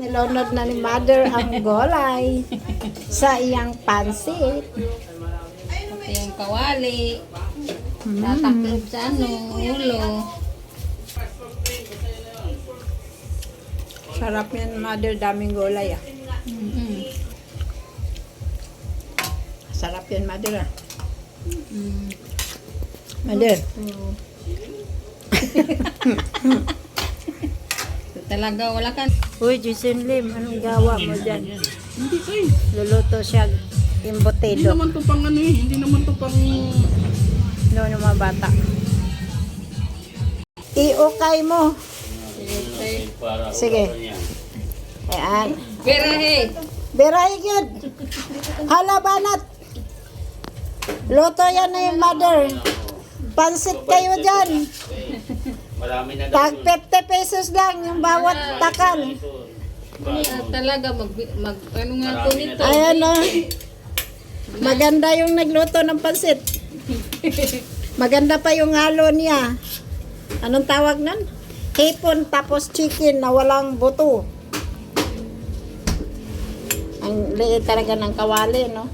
Nilunod na ni Mother ang gulay sa iyang pansit. Pati yung kawali. Tataklob sa ulo. Sarap yan, Mother. Daming gulay ah. Sarap yan, Mother ah. Mother. Talaga wala ka. Uy, Jason Lim, anong gawa mo dyan? Hindi kay. Luluto siya Hindi imbotedo. naman to pang ano eh. Hindi naman to pang... No, yung mga bata. I-okay mo. Sige. Ayan. Birahe. Beray good. Hala banat. Luto yan na yung Mother. Pansit kayo dyan. Marami na Tag 50 pesos lang yung bawat takal. Talaga ano nga po nito. Ayan o. Maganda yung nagluto ng pansit. Maganda pa yung halo niya. Anong tawag nun? Hipon tapos chicken na walang buto. Ang liit talaga ng kawali, no?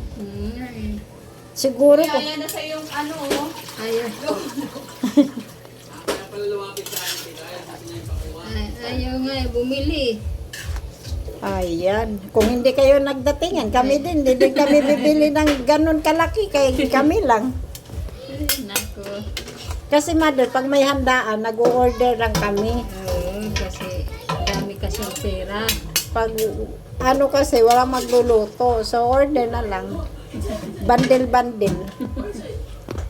Siguro ko. Ayan na sa yung ano. Ayaw. Ayaw nga bumili. Ayan. Kung hindi kayo nagdatingan, kami din. Hindi din kami bibili ng ganun kalaki. Kaya kami lang. Nako. Kasi Mother, pag may handaan, nag-order lang kami. Oo, kasi dami kasing pera. Pag ano kasi, walang magluluto. So, order na lang. Bandel-bandel.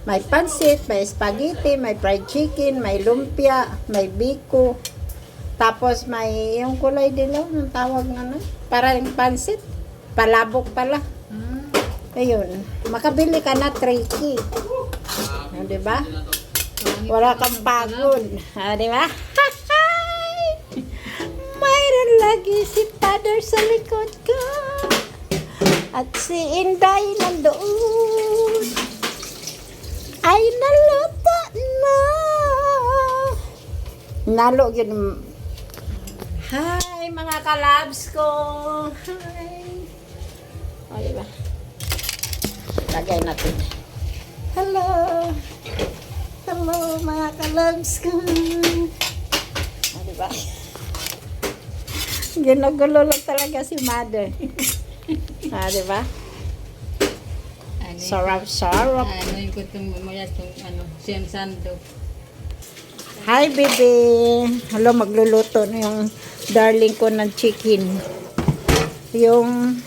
May pansit, may spaghetti, may fried chicken, may lumpia, may biko. Tapos may yung kulay dilaw, ang tawag nga na. Para yung pansit. Palabok pala. Ayun. Makabili ka na tricky. Di ba? Wala kang pagod. Di ba? Mayroon lagi si Father sa likod ko. At si Inday nandoon. Ay naluto na. Nalo yun. Hi mga kalabs ko. Hi. O diba? Lagay natin. Hello. Hello mga kalabs ko. O diba? Ginugulo lang talaga si Mother. Diba? Ano, Sarap. ano yung kutong mamaya itong ano, siyang sando. Hi, baby. Hello, magluluto na yung darling ko ng chicken. Yung,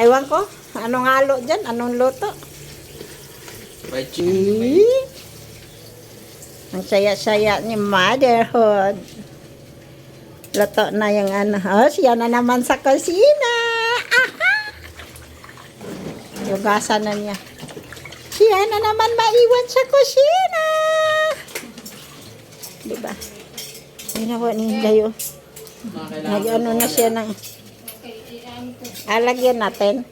ewan ko, anong halo dyan? Anong luto? Fried chicken. Ang saya-saya ni motherhood. Luto na yung ano. Oh, siya na naman sa kusina. Aha! Yugasan na niya. Siya na naman maiwan sa kusina. Diba? Ginawa ni Dayo. Nag-ano na siya ng... Alagyan natin.